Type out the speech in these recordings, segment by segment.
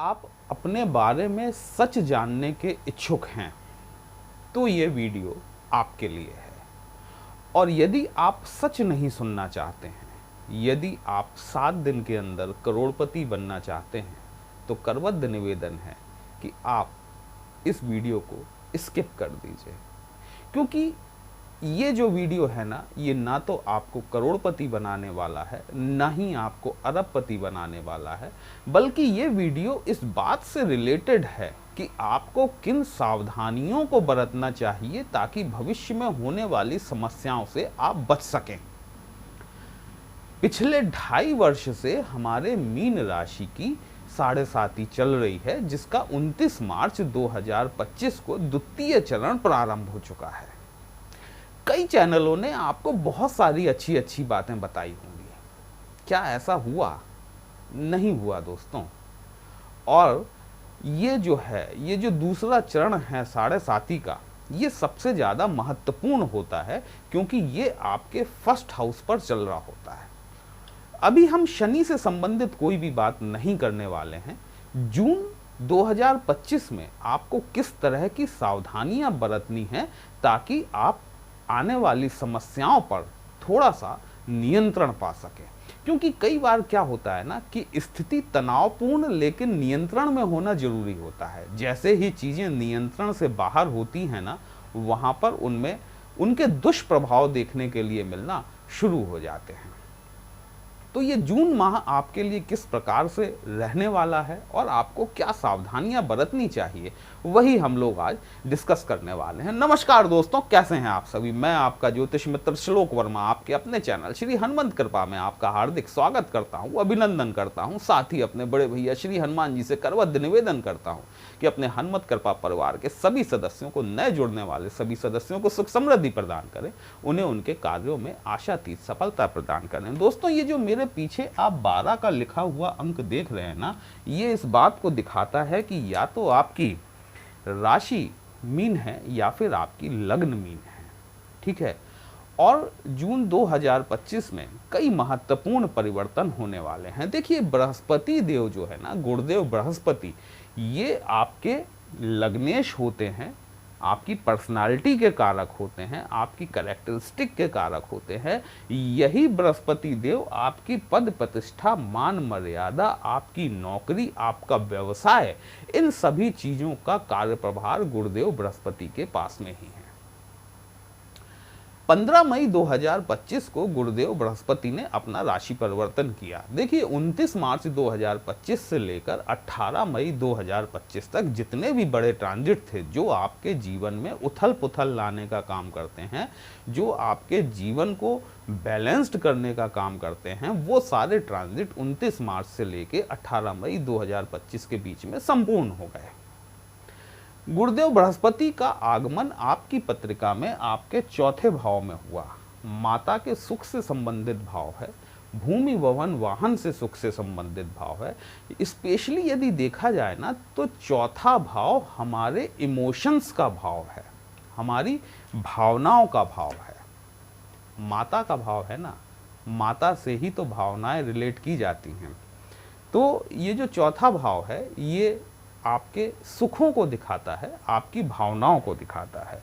आप अपने बारे में सच जानने के इच्छुक हैं तो ये वीडियो आपके लिए है। और यदि आप सच नहीं सुनना चाहते हैं, यदि आप 7 दिन के अंदर करोड़पति बनना चाहते हैं, तो करबद्ध निवेदन है कि आप इस वीडियो को स्किप कर दीजिए। क्योंकि ये जो वीडियो है ना, ये ना तो आपको करोड़पति बनाने वाला है, ना ही आपको अरबपति बनाने वाला है, बल्कि ये वीडियो इस बात से रिलेटेड है कि आपको किन सावधानियों को बरतना चाहिए ताकि भविष्य में होने वाली समस्याओं से आप बच सकें। पिछले 2.5 वर्ष से हमारे मीन राशि की 7.5 चल रही है, जिसका 29 मार्च 2025 को द्वितीय चरण प्रारंभ हो चुका है। कई चैनलों ने आपको बहुत सारी अच्छी अच्छी बातें बताई होंगी। क्या ऐसा हुआ? नहीं हुआ दोस्तों। और ये जो दूसरा चरण है 7.5 का, ये सबसे ज़्यादा महत्वपूर्ण होता है क्योंकि ये आपके फर्स्ट हाउस पर चल रहा होता है। अभी हम शनि से संबंधित कोई भी बात नहीं करने वाले हैं। जून 2025 में आपको किस तरह की सावधानियां बरतनी हैं ताकि आप आने वाली समस्याओं पर थोड़ा सा नियंत्रण पा सके। क्योंकि कई बार क्या होता है ना कि स्थिति तनावपूर्ण लेकिन नियंत्रण में होना जरूरी होता है। जैसे ही चीजें नियंत्रण से बाहर होती हैं ना, वहां पर उनमें उनके दुष्प्रभाव देखने के लिए मिलना शुरू हो जाते हैं। तो ये जून माह आपके लिए किस प्रकार से रहने वाला है और आपको क्या सावधानियां बरतनी चाहिए, वही हम लोग आज डिस्कस करने वाले हैं। नमस्कार दोस्तों, कैसे हैं आप सभी? मैं आपका ज्योतिष मित्र श्लोक वर्मा आपके अपने चैनल श्री हनुमंत कृपा में आपका हार्दिक स्वागत करता हूं, अभिनंदन करता हूं। साथ ही अपने बड़े भैया श्री हनुमान जी से करबद्ध निवेदन करता हूं कि अपने हनुमत कृपा परिवार के सभी सदस्यों को, नए जुड़ने वाले सभी सदस्यों को सुख समृद्धि प्रदान करें, उन्हें उनके कार्यों में आशातीत सफलता प्रदान करें। दोस्तों, ये जो मेरे पीछे आप 12 का लिखा हुआ अंक देख रहे हैं ना, ये इस बात को दिखाता है कि या तो आपकी राशि मीन है या फिर आपकी लग्न मीन है। ठीक है। और जून 2025 में कई महत्वपूर्ण परिवर्तन होने वाले हैं। देखिए, बृहस्पति देव जो है ना, गुरुदेव बृहस्पति, ये आपके लग्नेश होते हैं, आपकी पर्सनालिटी के कारक होते हैं, आपकी कैरेक्टरिस्टिक के कारक होते हैं। यही बृहस्पति देव आपकी पद प्रतिष्ठा, मान मर्यादा, आपकी नौकरी, आपका व्यवसाय, इन सभी चीजों का कार्य प्रभार गुरुदेव बृहस्पति के पास में ही है। 15 मई 2025 को गुरुदेव बृहस्पति ने अपना राशि परिवर्तन किया। देखिए, 29 मार्च 2025 से लेकर 18 मई 2025 तक जितने भी बड़े ट्रांजिट थे जो आपके जीवन में उथल पुथल लाने का काम करते हैं, जो आपके जीवन को बैलेंस्ड करने का काम करते हैं, वो सारे ट्रांजिट 29 मार्च से लेकर 18 मई 2025 के बीच में संपूर्ण हो गए। गुरुदेव बृहस्पति का आगमन आपकी पत्रिका में आपके 4थे भाव में हुआ। माता के सुख से संबंधित भाव है, भूमि भवन वाहन से सुख से संबंधित भाव है। स्पेशली यदि देखा जाए ना, तो 4था भाव हमारे इमोशंस का भाव है, हमारी भावनाओं का भाव है। माता का भाव है ना, माता से ही तो भावनाएं रिलेट की जाती हैं। तो ये जो 4था भाव है, ये आपके सुखों को दिखाता है, आपकी भावनाओं को दिखाता है।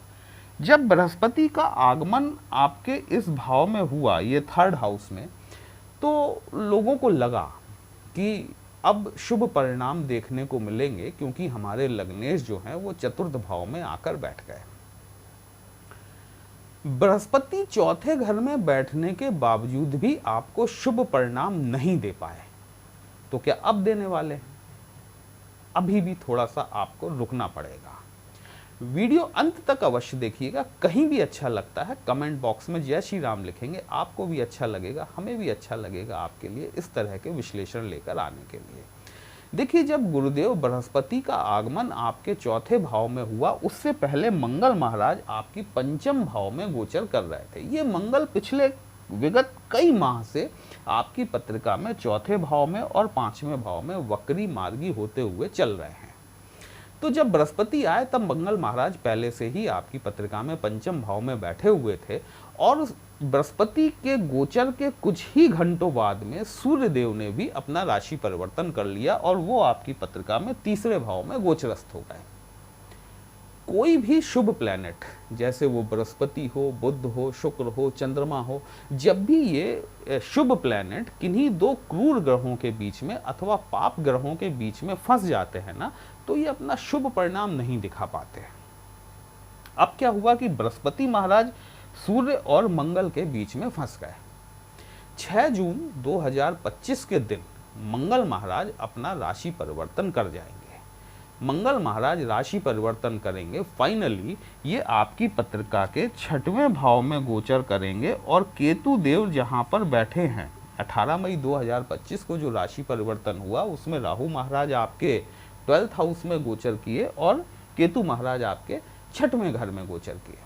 जब बृहस्पति का आगमन आपके इस भाव में हुआ, ये 3rd हाउस में, तो लोगों को लगा कि अब शुभ परिणाम देखने को मिलेंगे, क्योंकि हमारे लग्नेश जो हैं वो 4th भाव में आकर बैठ गए। बृहस्पति 4थे घर में बैठने के बावजूद भी आपको शुभ परिणाम नहीं दे पाए, तो क्या अब देने वाले हैं? अभी भी थोड़ा सा आपको रुकना पड़ेगा। वीडियो अंत तक अवश्य देखिएगा। कहीं भी अच्छा लगता है कमेंट बॉक्स में जय श्री राम लिखेंगे, आपको भी अच्छा लगेगा, हमें भी अच्छा लगेगा आपके लिए इस तरह के विश्लेषण लेकर आने के लिए। देखिए, जब गुरुदेव बृहस्पति का आगमन आपके 4थे भाव में हुआ, उससे पहले मंगल महाराज आपकी 5म भाव में गोचर कर रहे थे। ये मंगल पिछले विगत कई माह से आपकी पत्रिका में 4थे भाव में और 5वें भाव में वक्री मार्गी होते हुए चल रहे हैं। तो जब बृहस्पति आए तब मंगल महाराज पहले से ही आपकी पत्रिका में पंचम भाव में बैठे हुए थे और बृहस्पति के गोचर के कुछ ही घंटों बाद में सूर्य देव ने भी अपना राशि परिवर्तन कर लिया और वो आपकी पत्रिका में तीसरे भाव में गोचरस्थ हो गए। कोई भी शुभ प्लैनेट, जैसे वो बृहस्पति हो, बुध हो, शुक्र हो, चंद्रमा हो, जब भी ये शुभ प्लैनेट किन्हीं दो क्रूर ग्रहों के बीच में अथवा पाप ग्रहों के बीच में फंस जाते हैं ना, तो ये अपना शुभ परिणाम नहीं दिखा पाते। अब क्या हुआ कि बृहस्पति महाराज सूर्य और मंगल के बीच में फंस गए। 6 जून 2025 के दिन मंगल महाराज अपना राशि परिवर्तन कर जाएंगे। मंगल महाराज राशि परिवर्तन करेंगे, फाइनली ये आपकी पत्रिका के 6वें भाव में गोचर करेंगे और केतु देव जहां पर बैठे हैं, 18 मई 2025 को जो राशि परिवर्तन हुआ उसमें राहु महाराज आपके 12th हाउस में गोचर किए और केतु महाराज आपके 6वें घर में गोचर किए।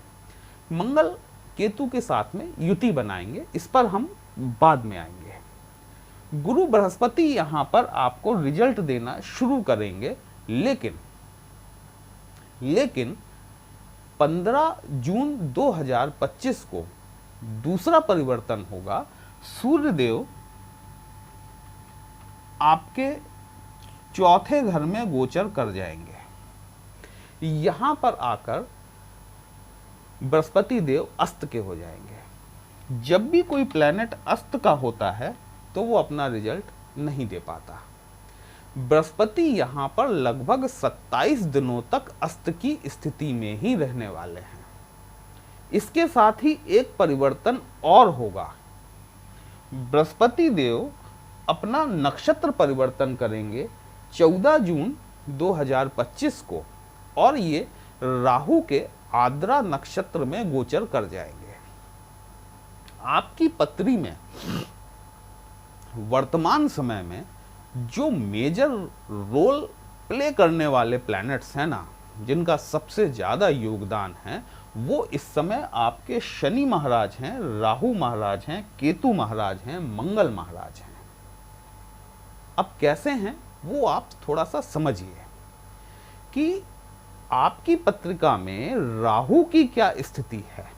मंगल केतु के साथ में युति बनाएंगे, इस पर हम बाद में आएंगे। गुरु बृहस्पति यहां पर आपको रिजल्ट देना शुरू करेंगे, लेकिन 15 जून 2025 को दूसरा परिवर्तन होगा। सूर्य देव आपके 4थे घर में गोचर कर जाएंगे। यहां पर आकर बृहस्पति देव अस्त के हो जाएंगे। जब भी कोई प्लैनेट अस्त का होता है तो वो अपना रिजल्ट नहीं दे पाता। बृहस्पति यहां पर लगभग 27 दिनों तक अस्त की स्थिति में ही रहने वाले हैं। इसके साथ ही एक परिवर्तन और होगा। बृहस्पति देव अपना नक्षत्र परिवर्तन करेंगे 14 जून 2025 को और ये राहु के आद्रा नक्षत्र में गोचर कर जाएंगे। आपकी पत्री में वर्तमान समय में जो मेजर रोल प्ले करने वाले प्लैनेट्स हैं ना, जिनका सबसे ज्यादा योगदान है, वो इस समय आपके शनि महाराज हैं, राहु महाराज हैं, केतु महाराज हैं, मंगल महाराज हैं। अब कैसे हैं वो आप थोड़ा सा समझिए कि आपकी पत्रिका में राहु की क्या स्थिति है।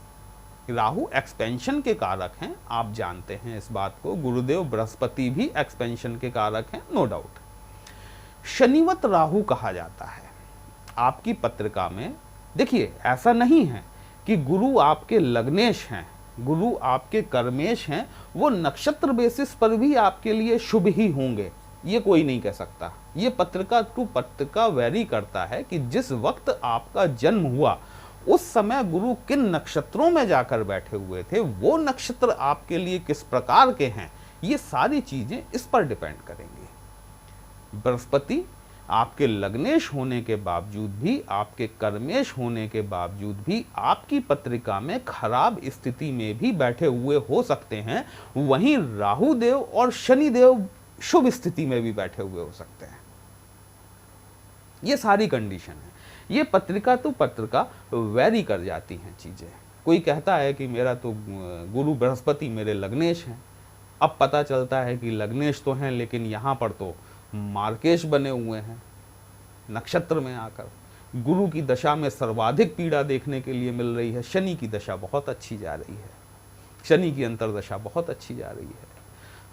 राहु एक्सपेंशन के कारक हैं, आप जानते हैं इस बात को। गुरुदेव बृहस्पति भी एक्सपेंशन के कारक हैं, नो डाउट। शनिवत राहु कहा जाता है आपकी पत्रिका में। देखिए, ऐसा नहीं है कि गुरु आपके लग्नेश हैं, गुरु आपके कर्मेश हैं, वो नक्षत्र बेसिस पर भी आपके लिए शुभ ही होंगे, ये कोई नहीं कह सकता। ये पत्रिका टू पत्रिका वेरी करता है कि जिस वक्त आपका जन्म हुआ उस समय गुरु किन नक्षत्रों में जाकर बैठे हुए थे, वो नक्षत्र आपके लिए किस प्रकार के हैं, ये सारी चीजें इस पर डिपेंड करेंगी। बृहस्पति आपके लग्नेश होने के बावजूद भी, आपके कर्मेश होने के बावजूद भी आपकी पत्रिका में खराब स्थिति में भी बैठे हुए हो सकते हैं। वहीं राहु देव और शनि देव शुभ स्थिति में भी बैठे हुए हो सकते हैं। ये सारी कंडीशन है। ये पत्रिका तो पत्रिका वेरी कर जाती हैं चीजें। कोई कहता है कि मेरा तो गुरु बृहस्पति मेरे लग्नेश हैं, अब पता चलता है कि लग्नेश तो हैं लेकिन यहाँ पर तो मार्केश बने हुए हैं नक्षत्र में आकर। गुरु की दशा में सर्वाधिक पीड़ा देखने के लिए मिल रही है। शनि की दशा बहुत अच्छी जा रही है, शनि की अंतर्दशा बहुत अच्छी जा रही है।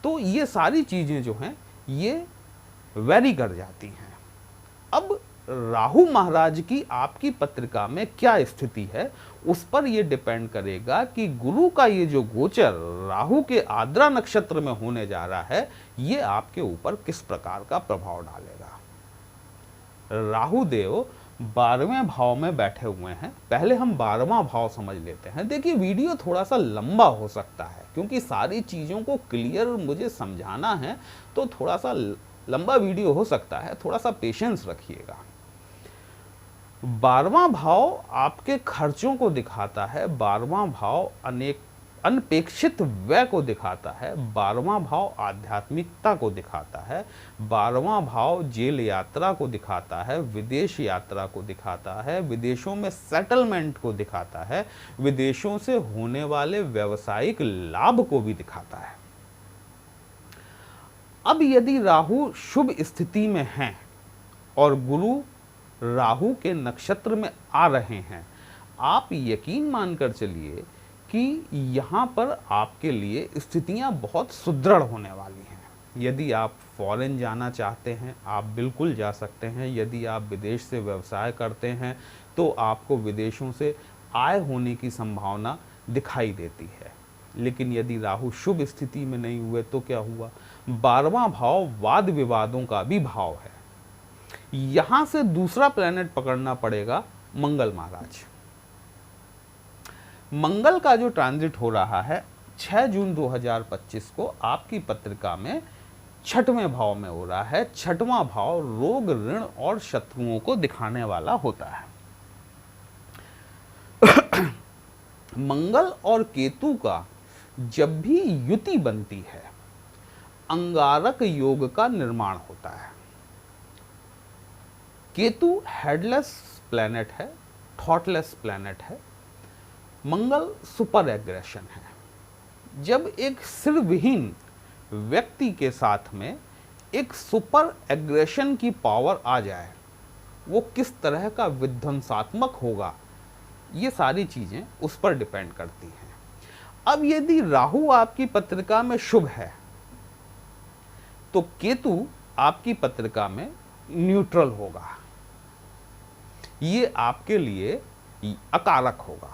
तो ये सारी चीजें जो हैं ये वेरी कर जाती हैं। अब राहु महाराज की आपकी पत्रिका में क्या स्थिति है, उस पर यह डिपेंड करेगा कि गुरु का ये जो गोचर राहु के आद्रा नक्षत्र में होने जा रहा है, ये आपके ऊपर किस प्रकार का प्रभाव डालेगा। राहु देव 12वें भाव में बैठे हुए हैं। पहले हम 12वां भाव समझ लेते हैं। देखिए, वीडियो थोड़ा सा लंबा हो सकता है क्योंकि सारी चीजों को क्लियर मुझे समझाना है, तो थोड़ा सा लंबा वीडियो हो सकता है, थोड़ा सा पेशेंस रखिएगा। 12वां भाव आपके खर्चों को दिखाता है, 12वां भाव अनपेक्षित व्यय को दिखाता है, 12वां भाव आध्यात्मिकता को दिखाता है, 12वां भाव जेल यात्रा को दिखाता है, विदेश यात्रा को दिखाता है, विदेशों में सेटलमेंट को दिखाता है, विदेशों से होने वाले व्यावसायिक लाभ को भी दिखाता है। अब यदि राहु शुभ स्थिति में हैं और गुरु राहु के नक्षत्र में आ रहे हैं, आप यकीन मानकर चलिए कि यहाँ पर आपके लिए स्थितियाँ बहुत सुदृढ़ होने वाली हैं। यदि आप फॉरेन जाना चाहते हैं, आप बिल्कुल जा सकते हैं। यदि आप विदेश से व्यवसाय करते हैं तो आपको विदेशों से आय होने की संभावना दिखाई देती है। लेकिन यदि राहु शुभ स्थिति में नहीं हुए तो क्या हुआ? 12वां भाव वाद विवादों का भी भाव है। यहां से दूसरा प्लेनेट पकड़ना पड़ेगा मंगल महाराज। मंगल का जो ट्रांजिट हो रहा है 6 जून 2025 को आपकी पत्रिका में 6वें भाव में हो रहा है। 6वां भाव रोग, ऋण और शत्रुओं को दिखाने वाला होता है। मंगल और केतु का जब भी युति बनती है, अंगारक योग का निर्माण होता है। केतु हेडलेस प्लैनेट है, थॉटलेस प्लैनेट है। मंगल सुपर एग्रेशन है। जब एक सिर विहीन व्यक्ति के साथ में एक सुपर एग्रेशन की पावर आ जाए, वो किस तरह का विध्वंसात्मक होगा, ये सारी चीजें उस पर डिपेंड करती हैं। अब यदि राहु आपकी पत्रिका में शुभ है तो केतु आपकी पत्रिका में न्यूट्रल होगा। ये आपके लिए अकारक होगा,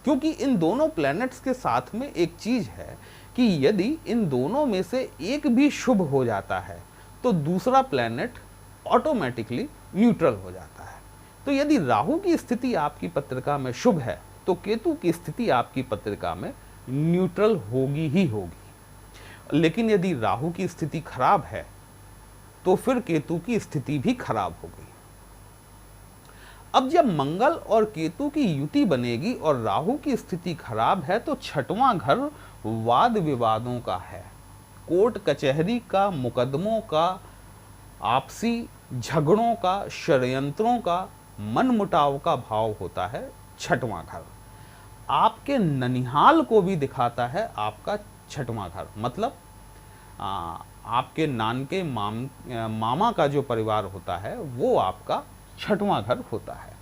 क्योंकि इन दोनों प्लैनेट्स के साथ में एक चीज है कि यदि इन दोनों में से एक भी शुभ हो जाता है तो दूसरा प्लैनेट ऑटोमेटिकली न्यूट्रल हो जाता है। तो यदि राहु की स्थिति आपकी पत्रिका में शुभ है तो केतु की स्थिति आपकी पत्रिका में न्यूट्रल होगी ही होगी। लेकिन यदि राहु की स्थिति खराब है तो फिर केतु की स्थिति भी खराब होगी। अब जब मंगल और केतु की युति बनेगी और राहु की स्थिति खराब है तो 6वां घर वाद विवादों का है, कोर्ट कचहरी का, मुकदमों का, आपसी झगड़ों का, षड्यंत्रों का, मनमुटाव का भाव होता है 6वां घर। आपके ननिहाल को भी दिखाता है आपका 6वां घर। मतलब आपके नानके मामा का जो परिवार होता है वो आपका 6वां घर होता है।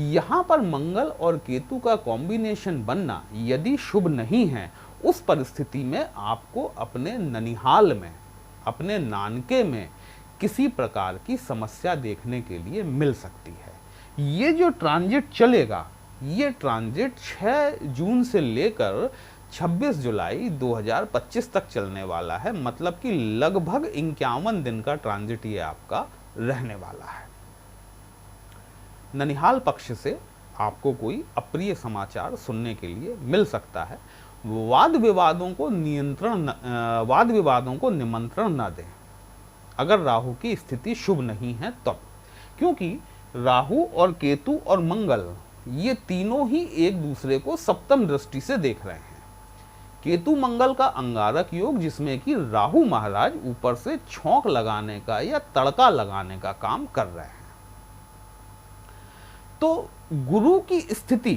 यहाँ पर मंगल और केतु का कॉम्बिनेशन बनना यदि शुभ नहीं है, उस परिस्थिति में आपको अपने ननिहाल में, अपने नानके में किसी प्रकार की समस्या देखने के लिए मिल सकती है। ये जो ट्रांजिट चलेगा, ये ट्रांजिट 6 जून से लेकर 26 जुलाई 2025 तक चलने वाला है। मतलब कि लगभग 51 दिन का ट्रांजिट ये आपका रहने वाला है। ननिहाल पक्ष से आपको कोई अप्रिय समाचार सुनने के लिए मिल सकता है। वाद विवादों को निमंत्रण न दें अगर राहु की स्थिति शुभ नहीं है तब, क्योंकि राहु और केतु और मंगल ये तीनों ही एक दूसरे को सप्तम दृष्टि से देख रहे हैं। केतु मंगल का अंगारक योग, जिसमें कि राहु महाराज ऊपर से छौंक लगाने का या तड़का लगाने का काम कर रहे हैं। तो गुरु की स्थिति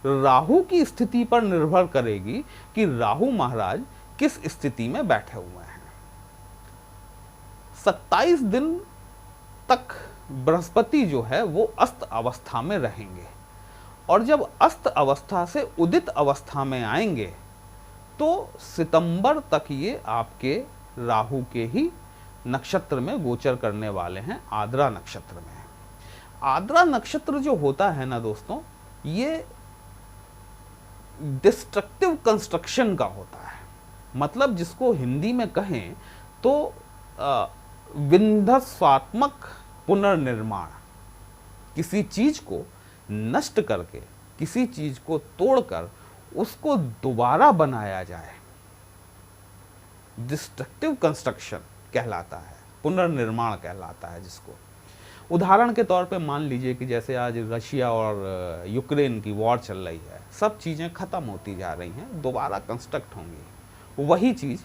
राहु की स्थिति पर निर्भर करेगी कि राहु महाराज किस स्थिति में बैठे हुए हैं। 27 दिन तक बृहस्पति जो है वो अस्त अवस्था में रहेंगे, और जब अस्त अवस्था से उदित अवस्था में आएंगे तो सितंबर तक ये आपके राहु के ही नक्षत्र में गोचर करने वाले हैं, आद्रा नक्षत्र में। आद्रा नक्षत्र जो होता है ना दोस्तों, ये डिस्ट्रक्टिव कंस्ट्रक्शन का होता है। मतलब जिसको हिंदी में कहें तो विध्वंसात्मक पुनर्निर्माण। किसी चीज को नष्ट करके, किसी चीज को तोड़कर उसको दोबारा बनाया जाए, डिस्ट्रक्टिव कंस्ट्रक्शन कहलाता है, पुनर्निर्माण कहलाता है जिसको। उदाहरण के तौर पे मान लीजिए कि जैसे आज रशिया और यूक्रेन की वॉर चल रही है, सब चीज़ें ख़त्म होती जा रही हैं, दोबारा कंस्ट्रक्ट होंगी। वही चीज़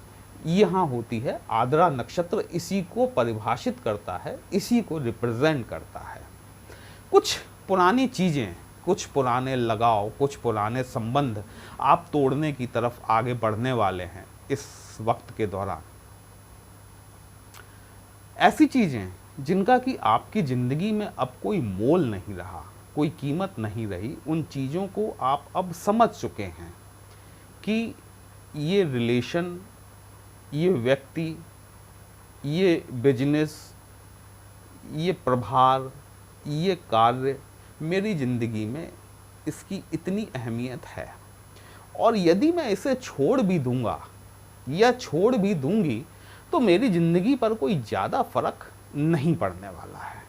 यहाँ होती है। आद्रा नक्षत्र इसी को परिभाषित करता है, इसी को रिप्रेजेंट करता है। कुछ पुरानी चीज़ें, कुछ पुराने लगाव, कुछ पुराने संबंध आप तोड़ने की तरफ आगे बढ़ने वाले हैं इस वक्त के दौरान। ऐसी चीज़ें जिनका कि आपकी ज़िंदगी में अब कोई मोल नहीं रहा, कोई कीमत नहीं रही, उन चीज़ों को आप अब समझ चुके हैं कि ये रिलेशन, ये व्यक्ति, ये बिजनेस, ये प्रभार, ये कार्य मेरी ज़िंदगी में इसकी इतनी अहमियत है, और यदि मैं इसे छोड़ भी दूंगा या छोड़ भी दूंगी तो मेरी ज़िंदगी पर कोई ज़्यादा फर्क नहीं पड़ने वाला है।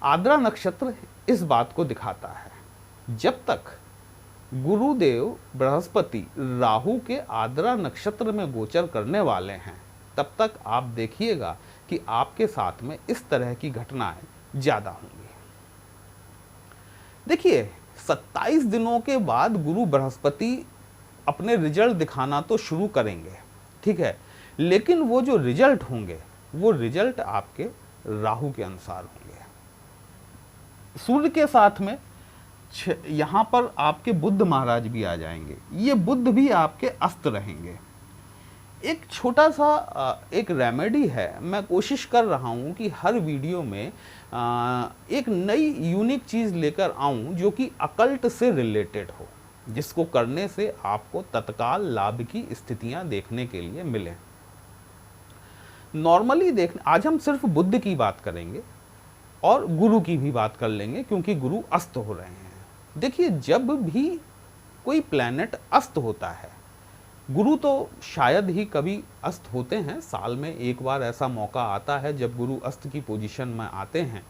आद्रा नक्षत्र इस बात को दिखाता है। जब तक गुरुदेव बृहस्पति राहु के आद्रा नक्षत्र में गोचर करने वाले हैं, तब तक आप देखिएगा कि आपके साथ में इस तरह की घटनाएं ज़्यादा होंगी। देखिए, 27 दिनों के बाद गुरु बृहस्पति अपने रिजल्ट दिखाना तो शुरू करेंगे, ठीक है, लेकिन वो जो रिजल्ट होंगे वो रिजल्ट आपके राहु के अनुसार होंगे। सूर्य के साथ में यहाँ पर आपके बुध महाराज भी आ जाएंगे। ये बुध भी आपके अस्त रहेंगे। एक छोटा सा एक रेमेडी है, मैं कोशिश कर रहा हूँ कि हर वीडियो में एक नई यूनिक चीज़ लेकर आऊँ जो कि अकल्ट से रिलेटेड हो, जिसको करने से आपको तत्काल लाभ की स्थितियाँ देखने के लिए मिलें। नॉर्मली आज हम सिर्फ बुध की बात करेंगे और गुरु की भी बात कर लेंगे, क्योंकि गुरु अस्त हो रहे हैं। देखिए, जब भी कोई प्लैनेट अस्त होता है, गुरु तो शायद ही कभी अस्त होते हैं, साल में एक बार ऐसा मौका आता है जब गुरु अस्त की पोजीशन में आते हैं।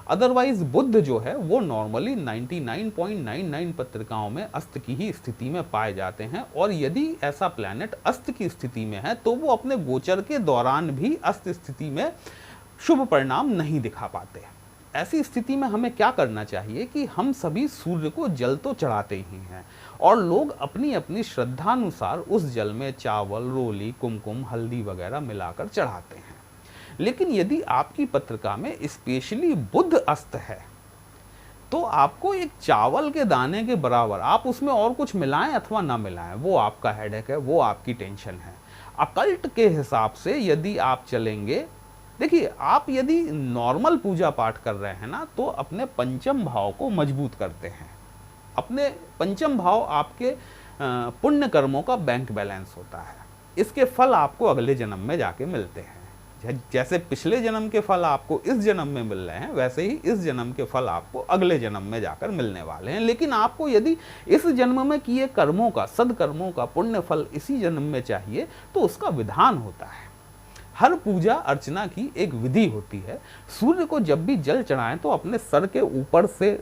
अदरवाइज बुध जो है वो नॉर्मली 99.99 पत्रिकाओं में अस्त की ही स्थिति में पाए जाते हैं, और यदि ऐसा प्लैनेट अस्त की स्थिति में है तो वो अपने गोचर के दौरान भी अस्त स्थिति में शुभ परिणाम नहीं दिखा पाते। ऐसी स्थिति में हमें क्या करना चाहिए कि हम सभी सूर्य को जल तो चढ़ाते ही हैं, और लोग अपनी अपनी श्रद्धानुसार उस जल में चावल, रोली, कुमकुम, हल्दी वगैरह मिलाकर चढ़ाते हैं। लेकिन यदि आपकी पत्रिका में स्पेशली बुध अस्त है तो आपको एक चावल के दाने के बराबर आप उसमें और कुछ मिलाएं अथवा ना मिलाएं, वो आपका हेडेक है, वो आपकी टेंशन है। अकल्ट के हिसाब से यदि आप चलेंगे, देखिए, आप यदि नॉर्मल पूजा पाठ कर रहे हैं ना तो अपने पंचम भाव को मजबूत करते हैं। अपने पंचम भाव आपके पुण्य कर्मों का बैंक बैलेंस होता है। इसके फल आपको अगले जन्म में जाके मिलते हैं। जैसे पिछले जन्म के फल आपको इस जन्म में मिल रहे हैं, वैसे ही इस जन्म के फल आपको अगले जन्म में जाकर मिलने वाले हैं। लेकिन आपको यदि इस जन्म में किए कर्मों का, सदकर्मों का पुण्य फल इसी जन्म में चाहिए तो उसका विधान होता है। हर पूजा अर्चना की एक विधि होती है। सूर्य को जब भी जल चढ़ाएं तो अपने सर के ऊपर से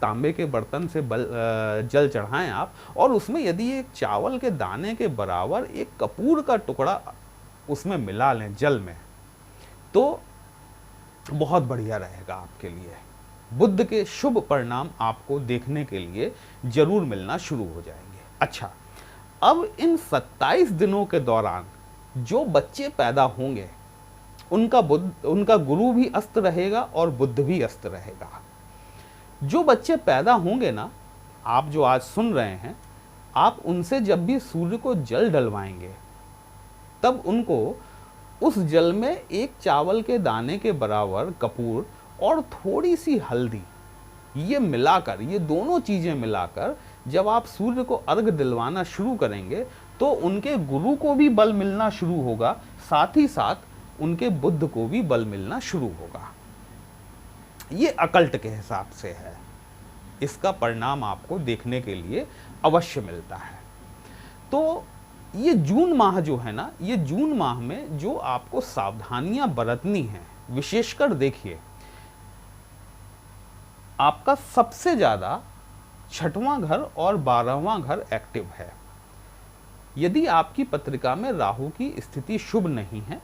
तांबे के बर्तन से जल चढ़ाएं आप, और उसमें यदि एक चावल के दाने के बराबर एक कपूर का टुकड़ा उसमें मिला लें जल में, तो बहुत बढ़िया रहेगा आपके लिए। बुध के शुभ परिणाम आपको देखने के लिए जरूर मिलना शुरू हो जाएंगे। अच्छा, अब इन 27 दिनों के दौरान जो बच्चे पैदा होंगे उनका गुरु भी अस्त रहेगा और बुध भी अस्त रहेगा। जो बच्चे पैदा होंगे ना, आप जो आज सुन रहे हैं, आप उनसे जब भी सूर्य को जल डलवाएंगे तब उनको उस जल में एक चावल के दाने के बराबर कपूर और थोड़ी सी हल्दी, ये मिलाकर, ये दोनों चीजें मिलाकर जब आप सूर्य को अर्घ दिलवाना शुरू करेंगे तो उनके गुरु को भी बल मिलना शुरू होगा, साथ ही साथ उनके बुध को भी बल मिलना शुरू होगा। ये अकल्ट के हिसाब से है। इसका परिणाम आपको देखने के लिए अवश्य मिलता है। तो ये जून माह जो है ना, ये जून माह में जो आपको सावधानियां बरतनी हैं, विशेषकर देखिए, आपका सबसे ज्यादा 6वां घर और 12वां घर एक्टिव है। यदि आपकी पत्रिका में राहु की स्थिति शुभ नहीं है,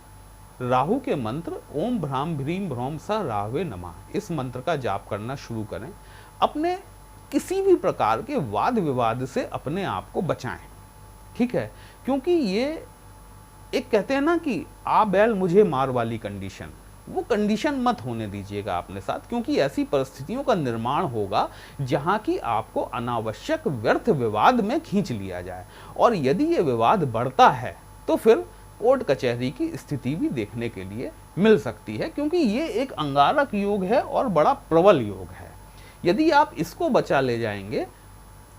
राहु के मंत्र ओम भ्राम भ्रीम भ्रौम स राहवे नमः, इस मंत्र का जाप करना शुरू करें। अपने किसी भी प्रकार के वाद विवाद से अपने आप को बचाएं, ठीक है, क्योंकि ये एक कहते हैं ना कि आ बैल मुझे मार वाली कंडीशन, वो कंडीशन मत होने दीजिएगा अपने साथ, क्योंकि ऐसी परिस्थितियों का निर्माण होगा जहां की आपको अनावश्यक व्यर्थ विवाद में खींच लिया जाए, और यदि ये विवाद बढ़ता है तो फिर कोर्ट कचहरी की स्थिति भी देखने के लिए मिल सकती है, क्योंकि ये एक अंगारक योग है और बड़ा प्रबल योग है। यदि आप इसको बचा ले जाएंगे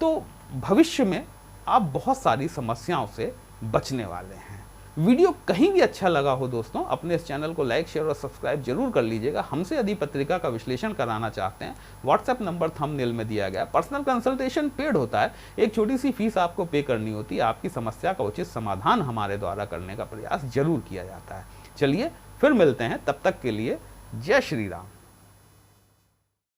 तो भविष्य में आप बहुत सारी समस्याओं से बचने वाले हैं। वीडियो कहीं भी अच्छा लगा हो दोस्तों, अपने इस चैनल को लाइक, शेयर और सब्सक्राइब जरूर कर लीजिएगा। हमसे यदि पत्रिका का विश्लेषण कराना चाहते हैं, व्हाट्सएप नंबर थंबनेल में दिया गया है। पर्सनल कंसल्टेशन पेड होता है, एक छोटी सी फीस आपको पे करनी होती है। आपकी समस्या का उचित समाधान हमारे द्वारा करने का प्रयास जरूर किया जाता है। चलिए फिर मिलते हैं, तब तक के लिए जय श्री राम।